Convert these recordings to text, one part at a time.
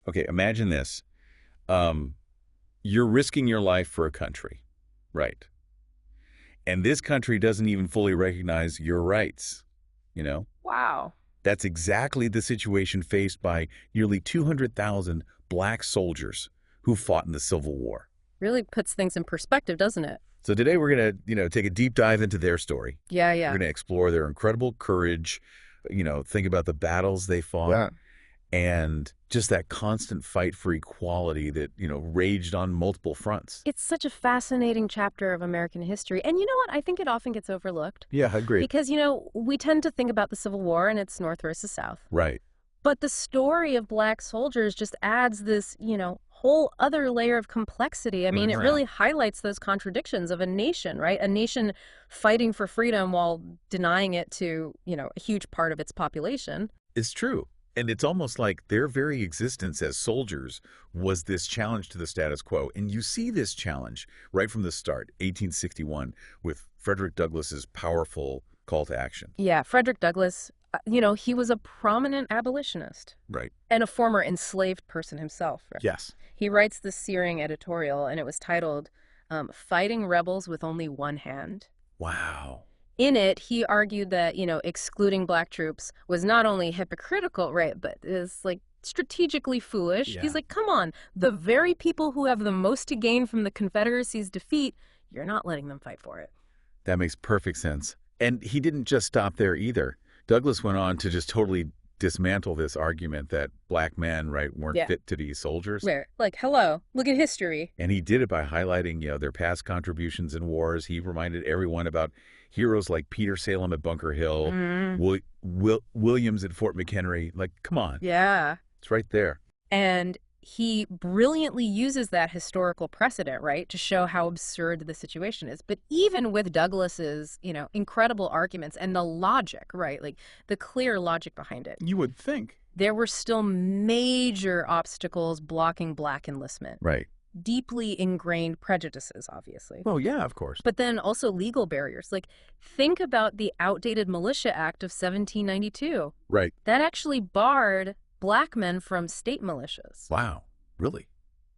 Okay, imagine this. Um, you're risking your life for a country, right? And this country doesn't even fully recognize your rights, you know? Wow. That's exactly the situation faced by nearly 200,000 black soldiers who fought in the Civil War. Really puts things in perspective, doesn't it? So today we're going to, take a deep dive into their story. Yeah, We're yeah. going to explore their incredible courage, think about the battles they fought Yeah. and just that constant fight for equality that, raged on multiple fronts. It's such a fascinating chapter of American history. And you know what? I think it often gets overlooked. Yeah, agreed. Because, we tend to think about the Civil War and it's North versus South. Right. But the story of black soldiers just adds this, whole other layer of complexity. I mean, it really highlights those contradictions of a nation, right? A nation fighting for freedom while denying it to, a huge part of its population. It's true. And it's almost like their very existence as soldiers was this challenge to the status quo. And you see this challenge right from the start, 1861, with Frederick Douglass's powerful call to action. Yeah, Frederick Douglass, he was a prominent abolitionist. Right. And a former enslaved person himself. Right? Yes. He writes this searing editorial, and it was titled, Fighting Rebels with Only One Hand. Wow. In it, he argued that, excluding black troops was not only hypocritical, right, but is like strategically foolish. Yeah. He's like, come on, the very people who have the most to gain from the Confederacy's defeat, you're not letting them fight for it. That makes perfect sense. And he didn't just stop there either. Douglass went on to just totally dismantle this argument that black men, right, weren't fit to be soldiers. Where, like, hello, look at history. And he did it by highlighting, their past contributions in wars. He reminded everyone about heroes like Peter Salem at Bunker Hill, Williams at Fort McHenry. Like, come on. Yeah. It's right there. And he brilliantly uses that historical precedent, right, to show how absurd the situation is. But even with Douglas's, incredible arguments and the logic, right, like the clear logic behind it, You would think. there were still major obstacles blocking black enlistment. Right. Deeply ingrained prejudices, obviously. Well, yeah, of course. But then also legal barriers. Like, think about the outdated Militia Act of 1792. Right. That actually barred black men from state militias. Wow. Really?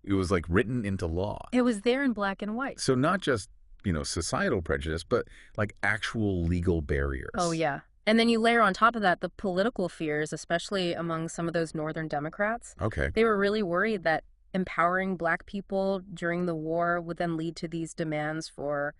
It was like written into law. It was there in black and white. So not just, societal prejudice, but like actual legal barriers. Oh, yeah. And then you layer on top of that the political fears, especially among some of those Northern Democrats. Okay. They were really worried that empowering black people during the war would then lead to these demands for,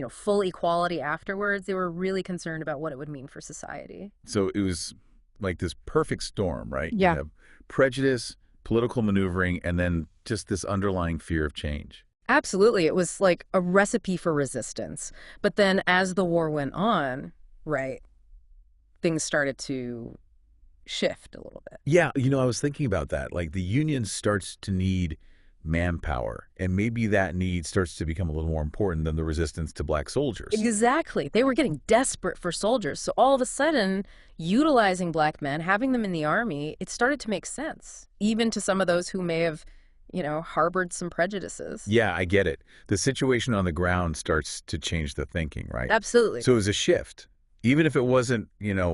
full equality afterwards. They were really concerned about what it would mean for society. So it was like this perfect storm, right? Yeah. You have prejudice, political maneuvering, and then just this underlying fear of change. Absolutely. It was like a recipe for resistance. But then as the war went on, right, things started to shift a little bit. Yeah, I was thinking about that. Like the Union starts to need manpower, and maybe that need starts to become a little more important than the resistance to black soldiers. Exactly. They were getting desperate for soldiers. So all of a sudden, utilizing black men, having them in the army, it started to make sense, even to some of those who may have, harbored some prejudices. Yeah, I get it. The situation on the ground starts to change the thinking, right? Absolutely. So it was a shift, even if it wasn't,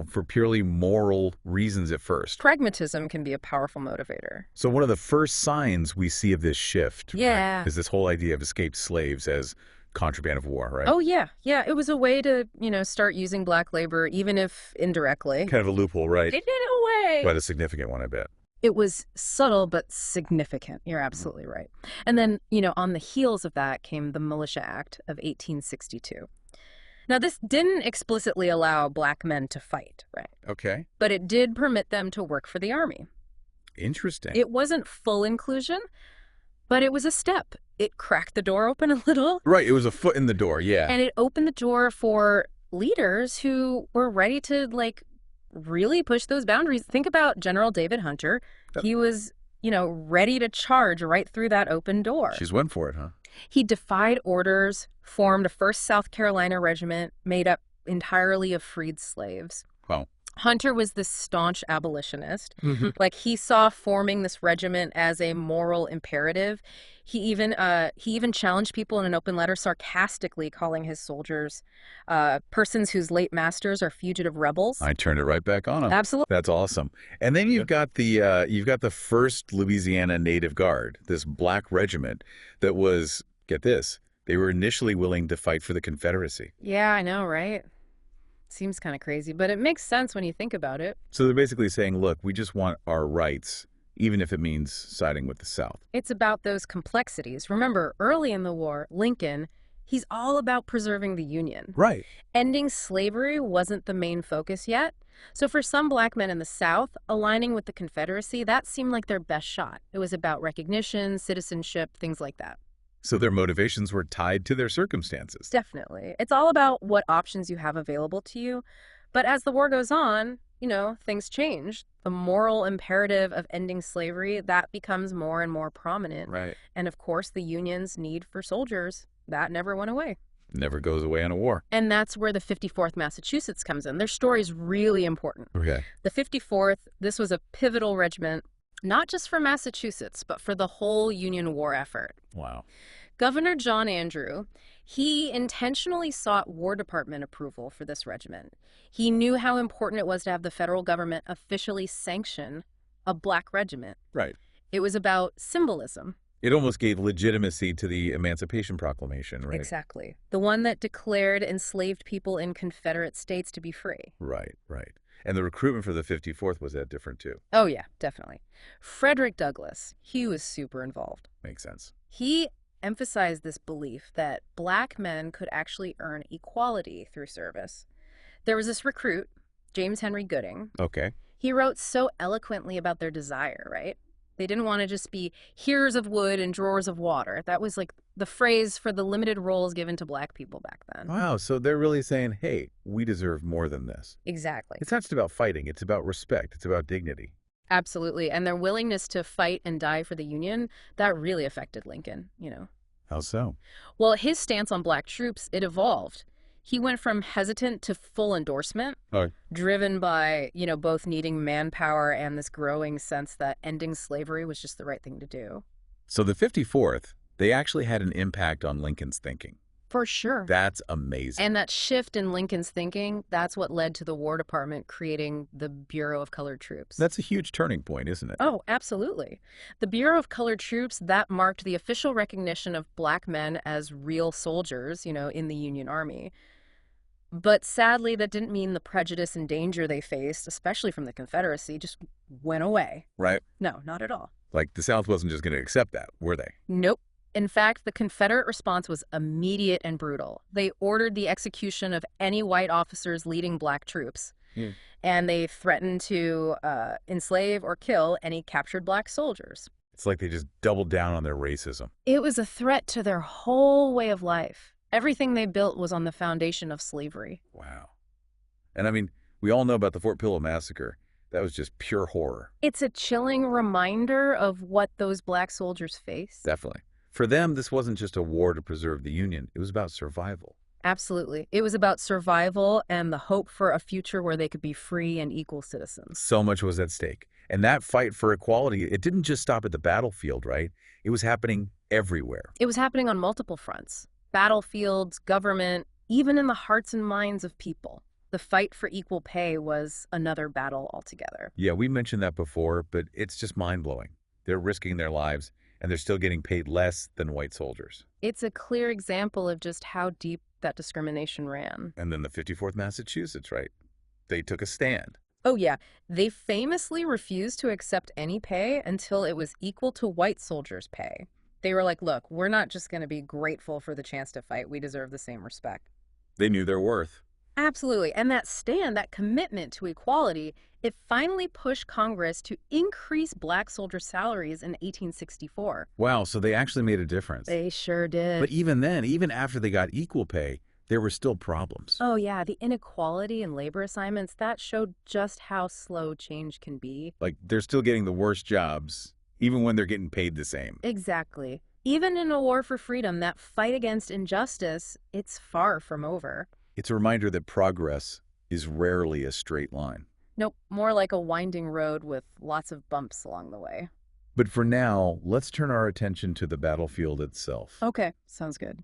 for purely moral reasons at first. Pragmatism can be a powerful motivator. So one of the first signs we see of this shift Yeah. is this whole idea of escaped slaves as contraband of war, right? Oh, yeah. Yeah, it was a way to, start using black labor, even if indirectly. Kind of a loophole, right? In a way. But a significant one, I bet. It was subtle but significant. You're absolutely right. And then, on the heels of that came the Militia Act of 1862. Now, this didn't explicitly allow black men to fight, right? Okay. But it did permit them to work for the army. Interesting. It wasn't full inclusion, but it was a step. It cracked the door open a little. Right. It was a foot in the door. Yeah. And it opened the door for leaders who were ready to, really push those boundaries. Think about General David Hunter. He was, ready to charge right through that open door. She's went for it, huh? He defied orders, formed a 1st South Carolina regiment made up entirely of freed slaves. Wow. Hunter was this staunch abolitionist. Mhm. Like, he saw forming this regiment as a moral imperative. He even challenged people in an open letter, sarcastically calling his soldiers persons whose late masters are fugitive rebels. I turned it right back on him. Absolutely. That's awesome. And then you've got the first Louisiana Native Guard, this black regiment that was, get this, they were initially willing to fight for the Confederacy. Yeah, I know, right? Seems kind of crazy, but it makes sense when you think about it. So they're basically saying, look, we just want our rights, even if it means siding with the South. It's about those complexities. Remember, early in the war, Lincoln, he's all about preserving the Union. Right. Ending slavery wasn't the main focus yet. So for some black men in the South, aligning with the Confederacy, that seemed like their best shot. It was about recognition, citizenship, things like that. So their motivations were tied to their circumstances. Definitely. It's all about what options you have available to you. But as the war goes on, things change. The moral imperative of ending slavery, that becomes more and more prominent. Right. And of course, the Union's need for soldiers, that never went away. Never goes away in a war. And that's where the 54th Massachusetts comes in. Their story's really important. Okay. The 54th, this was a pivotal regiment, not just for Massachusetts, but for the whole Union war effort. Wow. Governor John Andrew, he intentionally sought War Department approval for this regiment. He knew how important it was to have the federal government officially sanction a black regiment. Right. It was about symbolism. It almost gave legitimacy to the Emancipation Proclamation, right? Exactly. The one that declared enslaved people in Confederate states to be free. Right, right. And the recruitment for the 54th was that different too. Oh, yeah, definitely. Frederick Douglass, he was super involved. Makes sense. He emphasized this belief that black men could actually earn equality through service. There was this recruit, James Henry Gooding. Okay. He wrote so eloquently about their desire, right? They didn't want to just be hearers of wood and drawers of water. That was like the phrase for the limited roles given to black people back then. Wow, so they're really saying, hey, we deserve more than this. Exactly. It's not just about fighting, it's about respect, it's about dignity. Absolutely. And their willingness to fight and die for the Union, that really affected Lincoln. How so? Well, his stance on black troops, it evolved. He went from hesitant to full endorsement, driven by, both needing manpower and this growing sense that ending slavery was just the right thing to do. So the 54th, they actually had an impact on Lincoln's thinking. For sure. That's amazing. And that shift in Lincoln's thinking, that's what led to the War Department creating the Bureau of Colored Troops. That's a huge turning point, isn't it? Oh, absolutely. The Bureau of Colored Troops, that marked the official recognition of black men as real soldiers, in the Union Army. But sadly, that didn't mean the prejudice and danger they faced, especially from the Confederacy, just went away. Right. No, not at all. Like the South wasn't just going to accept that, were they? Nope. In fact, the Confederate response was immediate and brutal. They ordered the execution of any white officers leading black troops, and they threatened to enslave or kill any captured black soldiers. It's like they just doubled down on their racism. It was a threat to their whole way of life. Everything they built was on the foundation of slavery. Wow. And I mean, we all know about the Fort Pillow Massacre. That was just pure horror. It's a chilling reminder of what those black soldiers faced. Definitely. For them, this wasn't just a war to preserve the Union. It was about survival. Absolutely. It was about survival and the hope for a future where they could be free and equal citizens. So much was at stake. And that fight for equality, it didn't just stop at the battlefield, right? It was happening everywhere. It was happening on multiple fronts. Battlefields, government, even in the hearts and minds of people. The fight for equal pay was another battle altogether. Yeah, we mentioned that before, but it's just mind-blowing. They're risking their lives, and they're still getting paid less than white soldiers. It's a clear example of just how deep that discrimination ran. And then the 54th Massachusetts, right? They took a stand. Oh, yeah. They famously refused to accept any pay until it was equal to white soldiers' pay. They were like, look, we're not just going to be grateful for the chance to fight. We deserve the same respect. They knew their worth. Absolutely. And that stand, that commitment to equality, it finally pushed Congress to increase black soldier salaries in 1864. Wow, so they actually made a difference. They sure did. But even then, even after they got equal pay, there were still problems. Oh, yeah. The inequality in labor assignments, that showed just how slow change can be. Like, they're still getting the worst jobs, even when they're getting paid the same. Exactly. Even in a war for freedom, that fight against injustice, it's far from over. It's a reminder that progress is rarely a straight line. Nope, more like a winding road with lots of bumps along the way. But for now, let's turn our attention to the battlefield itself. Okay, sounds good.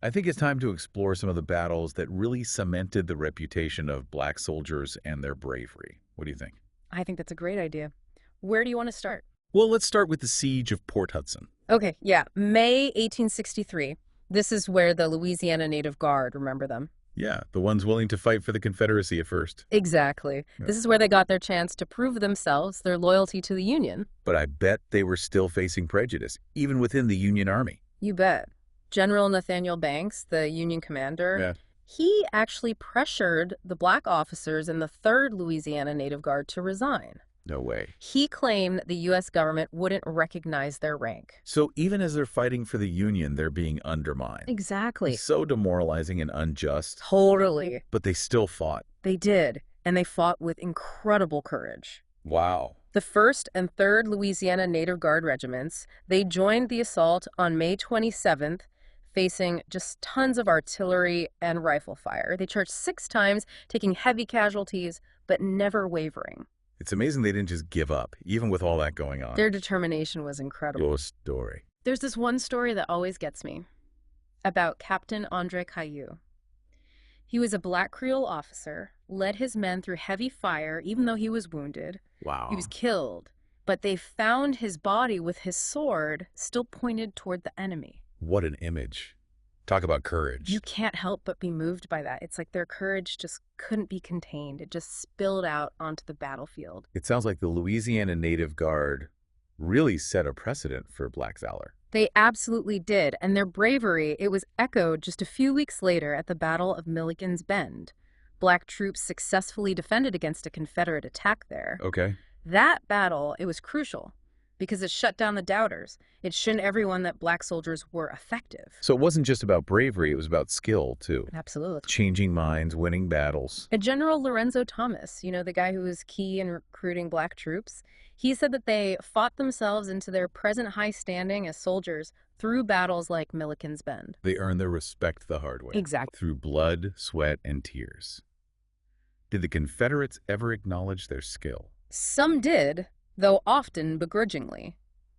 I think it's time to explore some of the battles that really cemented the reputation of black soldiers and their bravery. What do you think? I think that's a great idea. Where do you want to start? Well, let's start with the Siege of Port Hudson. Okay, yeah, May 1863. This is where the Louisiana Native Guard, remember them? Yeah, the ones willing to fight for the Confederacy at first. Exactly. Yeah. This is where they got their chance to prove themselves, their loyalty to the Union. But I bet they were still facing prejudice, even within the Union Army. You bet. General Nathaniel Banks, the Union commander, he actually pressured the black officers in the 3rd Louisiana Native Guard to resign. No way. He claimed the U.S. government wouldn't recognize their rank. So even as they're fighting for the Union, they're being undermined. Exactly. It's so demoralizing and unjust. Totally. But they still fought. They did, and they fought with incredible courage. Wow. The 1st and 3rd Louisiana Native Guard regiments, they joined the assault on May 27th, facing just tons of artillery and rifle fire. They charged 6 times, taking heavy casualties, but never wavering. It's amazing they didn't just give up, even with all that going on. Their determination was incredible. Your story. There's this one story that always gets me about Captain Andre Caillou. He was a black Creole officer, led his men through heavy fire, even though he was wounded. Wow. He was killed, but they found his body with his sword still pointed toward the enemy. What an image. Talk about courage. You can't help but be moved by that. It's like their courage just couldn't be contained. It just spilled out onto the battlefield. It sounds like the Louisiana Native Guard really set a precedent for black valor. They absolutely did, and their bravery, it was echoed just a few weeks later at the Battle of Milliken's Bend. Black troops successfully defended against a Confederate attack there. Okay. That battle, it was crucial because it shut down the doubters. It showed everyone that black soldiers were effective. So it wasn't just about bravery, it was about skill, too. Absolutely. Changing minds, winning battles. And General Lorenzo Thomas, the guy who was key in recruiting black troops, he said that they fought themselves into their present high standing as soldiers through battles like Milliken's Bend. They earned their respect the hard way. Exactly. Through blood, sweat, and tears. Did the Confederates ever acknowledge their skill? Some did, though often begrudgingly.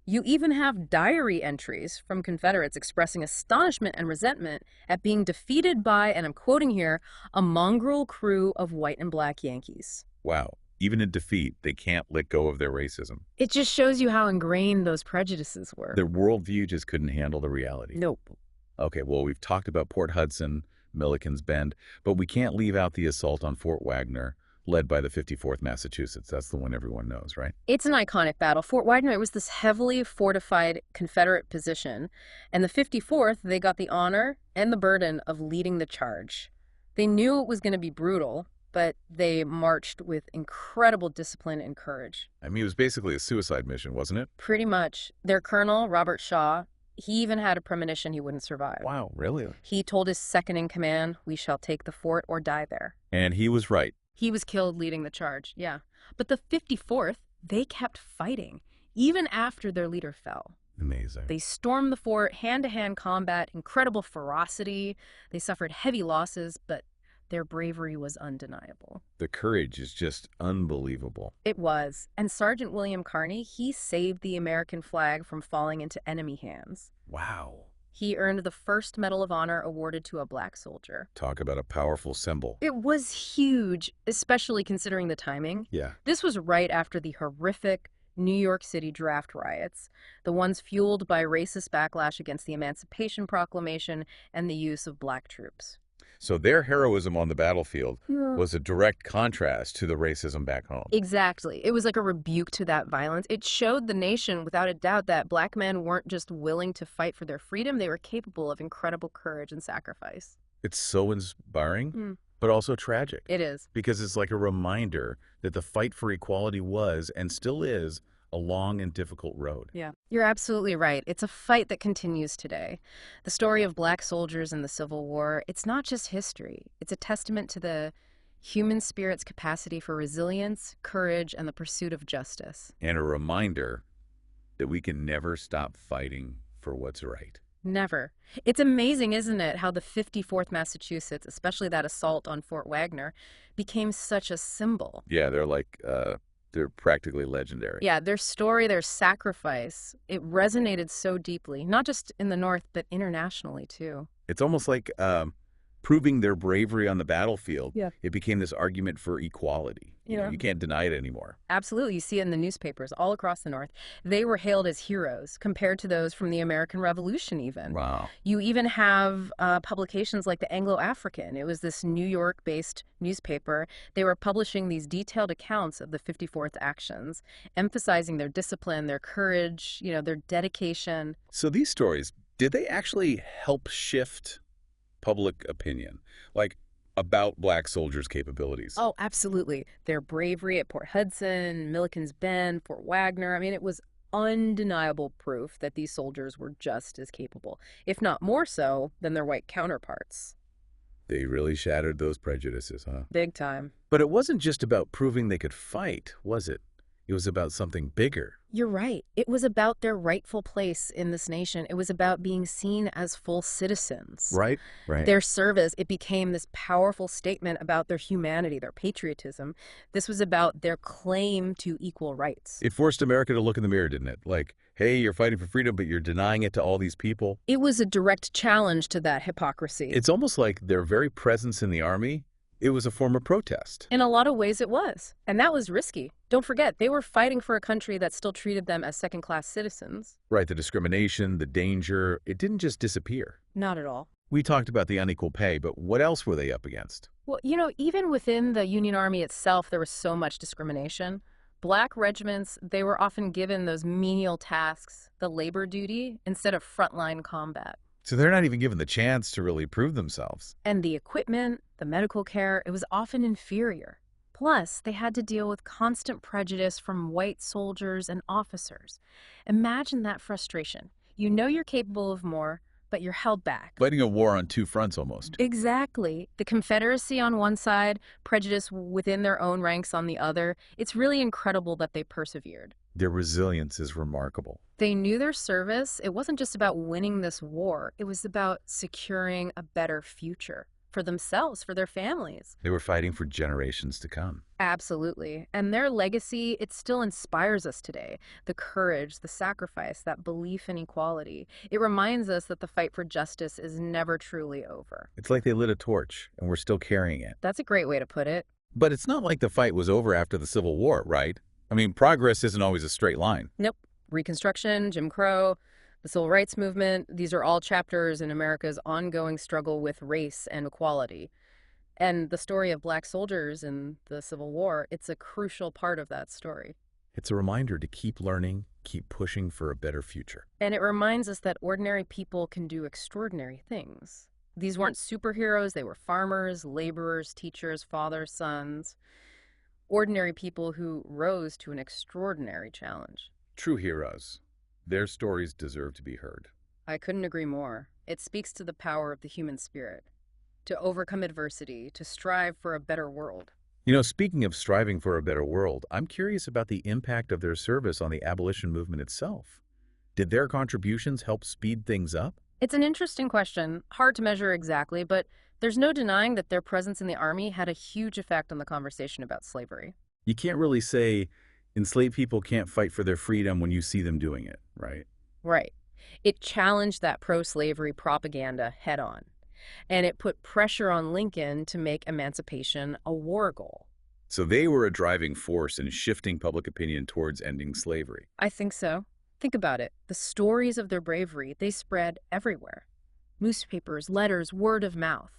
You even have diary entries from Confederates expressing astonishment and resentment at being defeated by, and I'm quoting here, a mongrel crew of white and black Yankees. Wow. Even in defeat, they can't let go of their racism. It just shows you how ingrained those prejudices were. Their worldview just couldn't handle the reality. Nope. Okay, well, we've talked about Port Hudson, Milliken's Bend, but we can't leave out the assault on Fort Wagner, led by the 54th Massachusetts. That's the one everyone knows, right? It's an iconic battle. Fort Wagner, it was this heavily fortified Confederate position, and the 54th, they got the honor and the burden of leading the charge. They knew it was going to be brutal, but they marched with incredible discipline and courage. I mean, it was basically a suicide mission, wasn't it? Pretty much. Their colonel, Robert Shaw, he even had a premonition he wouldn't survive. Wow, really? He told his second in command, "We shall take the fort or die there." And he was right. He was killed leading the charge, yeah. But the 54th, they kept fighting, even after their leader fell. Amazing. They stormed the fort, hand-to-hand combat, incredible ferocity. They suffered heavy losses, but their bravery was undeniable. The courage is just unbelievable. It was. And Sergeant William Carney, he saved the American flag from falling into enemy hands. Wow. He earned the first Medal of Honor awarded to a black soldier. Talk about a powerful symbol. It was huge, especially considering the timing. Yeah. This was right after the horrific New York City draft riots, the ones fueled by racist backlash against the Emancipation Proclamation and the use of black troops. So their heroism on the battlefield was a direct contrast to the racism back home. Exactly. It was like a rebuke to that violence. It showed the nation, without a doubt, that black men weren't just willing to fight for their freedom, they were capable of incredible courage and sacrifice. It's so inspiring, but also tragic. It is. Because it's like a reminder that the fight for equality was, and still is, a long and difficult road. Yeah, you're absolutely right. It's a fight that continues today. The story of black soldiers in the Civil War, it's not just history. It's a testament to the human spirit's capacity for resilience, courage, and the pursuit of justice. And a reminder that we can never stop fighting for what's right. Never. It's amazing, isn't it, how the 54th Massachusetts, especially that assault on Fort Wagner, became such a symbol. Yeah, they're practically legendary. Yeah, their story, their sacrifice, it resonated so deeply, not just in the North, but internationally too. It's almost like proving their bravery on the battlefield. Yeah. It became this argument for equality. You know, Yeah. you can't deny it anymore. Absolutely. You see it in the newspapers all across the North. They were hailed as heroes compared to those from the American Revolution, even. Wow. You even have publications like the Anglo-African. It was this New York-based newspaper. They were publishing these detailed accounts of the 54th actions, emphasizing their discipline, their courage, their dedication. So these stories, did they actually help shift public opinion? Like, about black soldiers' capabilities? Oh, absolutely. Their bravery at Port Hudson, Milliken's Bend, Fort Wagner. I mean, it was undeniable proof that these soldiers were just as capable, if not more so, than their white counterparts. They really shattered those prejudices, huh? Big time. But it wasn't just about proving they could fight, was it? It was about something bigger. You're right. It was about their rightful place in this nation. It was about being seen as full citizens. Right? Right. Their service, it became this powerful statement about their humanity, their patriotism. This was about their claim to equal rights. It forced America to look in the mirror, didn't it? Like, hey, you're fighting for freedom, but you're denying it to all these people. It was a direct challenge to that hypocrisy. It's almost like their very presence in the army, it was a form of protest. In a lot of ways it was. And that was risky. Don't forget, they were fighting for a country that still treated them as second-class citizens. Right, the discrimination, the danger, it didn't just disappear. Not at all. We talked about the unequal pay, but what else were they up against? Well, even within the Union Army itself, there was so much discrimination. Black regiments, they were often given those menial tasks, the labor duty, instead of frontline combat. So they're not even given the chance to really prove themselves. And the equipment, the medical care, it was often inferior. Plus, they had to deal with constant prejudice from white soldiers and officers. Imagine that frustration. You know you're capable of more, but you're held back. Fighting a war on two fronts almost. Exactly. The Confederacy on one side, prejudice within their own ranks on the other. It's really incredible that they persevered. Their resilience is remarkable. They knew their service. It wasn't just about winning this war. It was about securing a better future for themselves, for their families. They were fighting for generations to come. Absolutely. And their legacy, it still inspires us today. The courage, the sacrifice, that belief in equality. It reminds us that the fight for justice is never truly over. It's like they lit a torch, and we're still carrying it. That's a great way to put it. But it's not like the fight was over after the Civil War, right? I mean, progress isn't always a straight line. Nope. Reconstruction, Jim Crow, the Civil Rights Movement, these are all chapters in America's ongoing struggle with race and equality. And the story of black soldiers in the Civil War, it's a crucial part of that story. It's a reminder to keep learning, keep pushing for a better future. And it reminds us that ordinary people can do extraordinary things. These weren't superheroes, they were farmers, laborers, teachers, fathers, sons. Ordinary people who rose to an extraordinary challenge. True heroes. Their stories deserve to be heard. I couldn't agree more. It speaks to the power of the human spirit. To overcome adversity, to strive for a better world. You know, speaking of striving for a better world, I'm curious about the impact of their service on the abolition movement itself. Did their contributions help speed things up? It's an interesting question, hard to measure exactly, but there's no denying that their presence in the Army had a huge effect on the conversation about slavery. You can't really say enslaved people can't fight for their freedom when you see them doing it, right? Right. It challenged that pro-slavery propaganda head on. And it put pressure on Lincoln to make emancipation a war goal. So they were a driving force in shifting public opinion towards ending slavery. I think so. Think about it. The stories of their bravery, they spread everywhere. Newspapers, letters, word of mouth.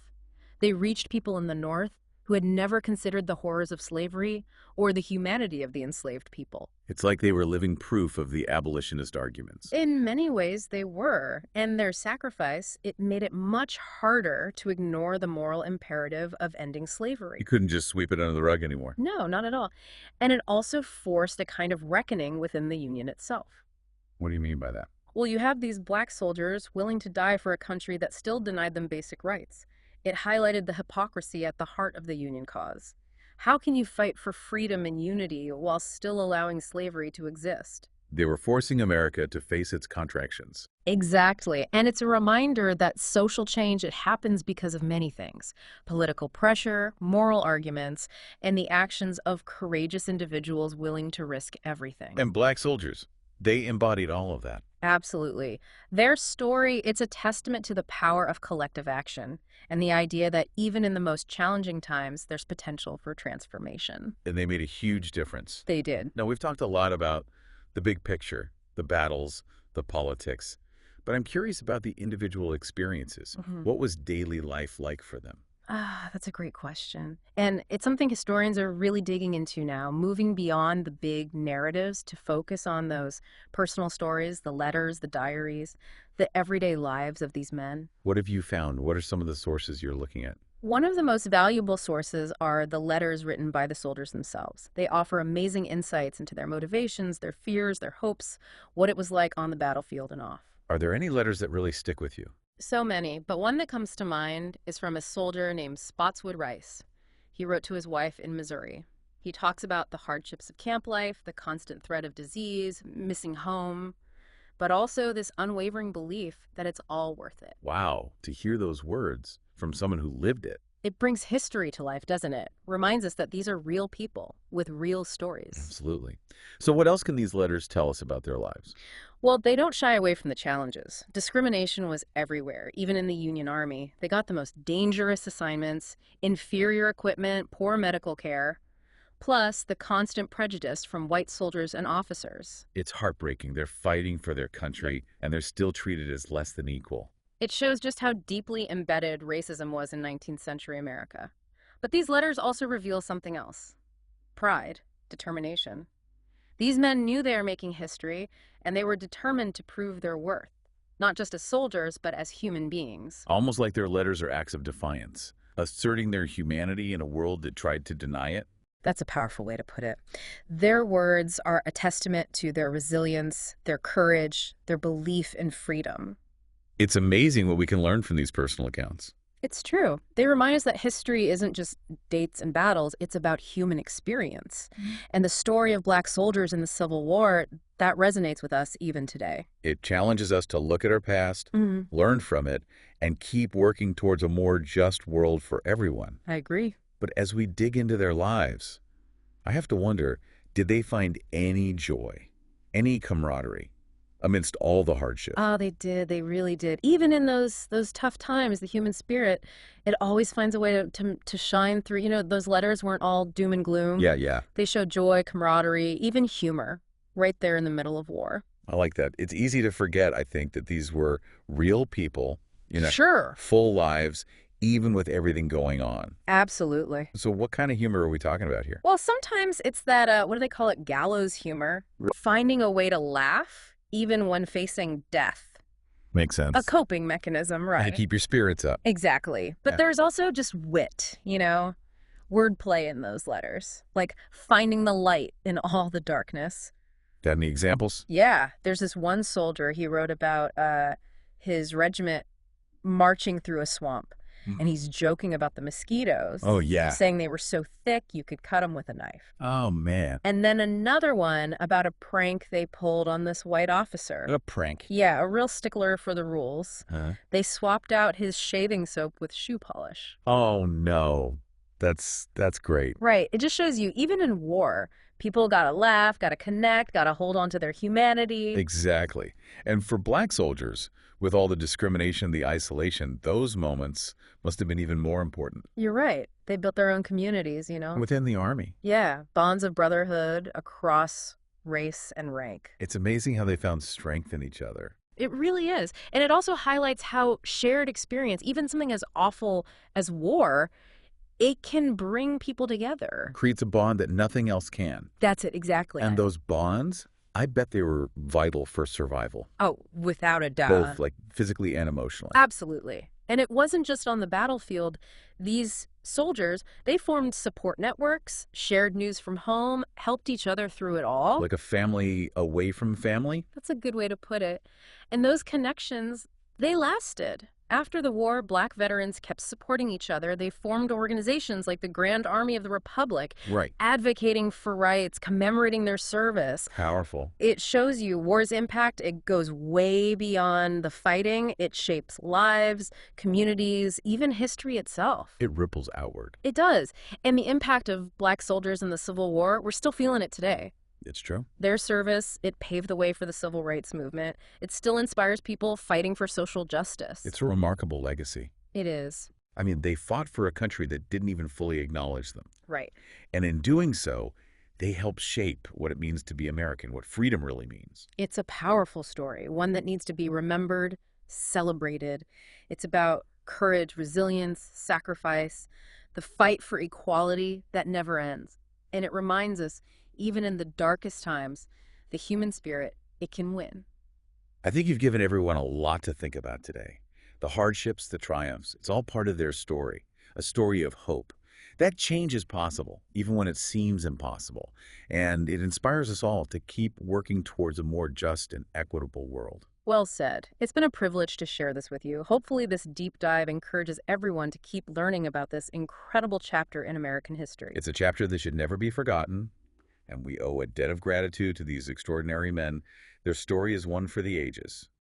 They reached people in the North who had never considered the horrors of slavery or the humanity of the enslaved people. It's like they were living proof of the abolitionist arguments. In many ways, they were, and their sacrifice, it made it much harder to ignore the moral imperative of ending slavery. You couldn't just sweep it under the rug anymore. No, not at all. And it also forced a kind of reckoning within the Union itself. What do you mean by that? Well, you have these black soldiers willing to die for a country that still denied them basic rights. It highlighted the hypocrisy at the heart of the Union cause. How can you fight for freedom and unity while still allowing slavery to exist? They were forcing America to face its contractions. Exactly. And it's a reminder that social change, it happens because of many things: political pressure, moral arguments, and the actions of courageous individuals willing to risk everything. And black soldiers, they embodied all of that. Absolutely. Their story, it's a testament to the power of collective action and the idea that even in the most challenging times, there's potential for transformation. And they made a huge difference. They did. Now, we've talked a lot about the big picture, the battles, the politics, but I'm curious about the individual experiences. Mhm. What was daily life like for them? That's a great question. And it's something historians are really digging into now, moving beyond the big narratives to focus on those personal stories, the letters, the diaries, the everyday lives of these men. What have you found? What are some of the sources you're looking at? One of the most valuable sources are the letters written by the soldiers themselves. They offer amazing insights into their motivations, their fears, their hopes, what it was like on the battlefield and off. Are there any letters that really stick with you? So many, but one that comes to mind is from a soldier named Spotswood Rice. He wrote to his wife in Missouri. He talks about the hardships of camp life, the constant threat of disease, missing home, but also this unwavering belief that it's all worth it. Wow, to hear those words from someone who lived it. It brings history to life, doesn't it? Reminds us that these are real people with real stories. Absolutely. So what else can these letters tell us about their lives? Well, they don't shy away from the challenges. Discrimination was everywhere, even in the Union Army. They got the most dangerous assignments, inferior equipment, poor medical care, plus the constant prejudice from white soldiers and officers. It's heartbreaking. They're fighting for their country, and they're still treated as less than equal. It shows just how deeply embedded racism was in 19th century America. But these letters also reveal something else: pride, determination. These men knew they were making history, and they were determined to prove their worth, not just as soldiers, but as human beings. Almost like their letters are acts of defiance, asserting their humanity in a world that tried to deny it. That's a powerful way to put it. Their words are a testament to their resilience, their courage, their belief in freedom. It's amazing what we can learn from these personal accounts. It's true. They remind us that history isn't just dates and battles, it's about human experience. And the story of black soldiers in the Civil War, that resonates with us even today. It challenges us to look at our past, learn from it, and keep working towards a more just world for everyone. I agree. But as we dig into their lives, I have to wonder, did they find any joy, any camaraderie amidst all the hardship? Oh, they did. They really did. Even in those tough times, the human spirit, it always finds a way to shine through. You know, those letters weren't all doom and gloom. Yeah. They showed joy, camaraderie, even humor, right there in the middle of war. I like that. It's easy to forget, I think, that these were real people, Sure. full lives, even with everything going on. Absolutely. So what kind of humor are we talking about here? Well, sometimes it's that, what do they call it? Gallows humor. Finding a way to laugh, even when facing death. Makes sense. A coping mechanism, right? And keep your spirits up. Exactly. But Yeah. there's also just wit, wordplay in those letters, like finding the light in all the darkness. Got any examples? Yeah, there's this one soldier, he wrote about his regiment marching through a swamp, and he's joking about the mosquitoes. Oh, yeah. Saying they were so thick you could cut them with a knife. Oh, man. And then another one about a prank they pulled on this white officer. A prank. Yeah, a real stickler for the rules. Huh? They swapped out his shaving soap with shoe polish. Oh, no. That's great. Right. It just shows you, even in war, people gotta laugh, gotta connect, gotta hold on to their humanity. Exactly. And for black soldiers, with all the discrimination, the isolation, those moments must have been even more important. You're right. They built their own communities, Within the Army. Yeah, bonds of brotherhood across race and rank. It's amazing how they found strength in each other. It really is. And it also highlights how shared experience, even something as awful as war, it can bring people together. Creates a bond that nothing else can. That's it, exactly. And those bonds, I bet they were vital for survival. Oh, without a doubt. Both like physically and emotionally. Absolutely. And it wasn't just on the battlefield. These soldiers, they formed support networks, shared news from home, helped each other through it all. Like a family away from family? That's a good way to put it. And those connections, they lasted. After the war, black veterans kept supporting each other. They formed organizations like the Grand Army of the Republic, Right. advocating for rights, commemorating their service. Powerful. It shows you war's impact. It goes way beyond the fighting. It shapes lives, communities, even history itself. It ripples outward. It does. And the impact of black soldiers in the Civil War, we're still feeling it today. It's true. Their service, it paved the way for the civil rights movement. It still inspires people fighting for social justice. It's a remarkable legacy. It is. I mean, they fought for a country that didn't even fully acknowledge them. Right. And in doing so, they helped shape what it means to be American, what freedom really means. It's a powerful story, one that needs to be remembered, celebrated. It's about courage, resilience, sacrifice, the fight for equality that never ends. And it reminds us, even in the darkest times, the human spirit, it can win. I think you've given everyone a lot to think about today. The hardships, the triumphs, it's all part of their story, a story of hope. That change is possible, even when it seems impossible. And it inspires us all to keep working towards a more just and equitable world. Well said. It's been a privilege to share this with you. Hopefully, this deep dive encourages everyone to keep learning about this incredible chapter in American history. It's a chapter that should never be forgotten, and we owe a debt of gratitude to these extraordinary men. Their story is one for the ages.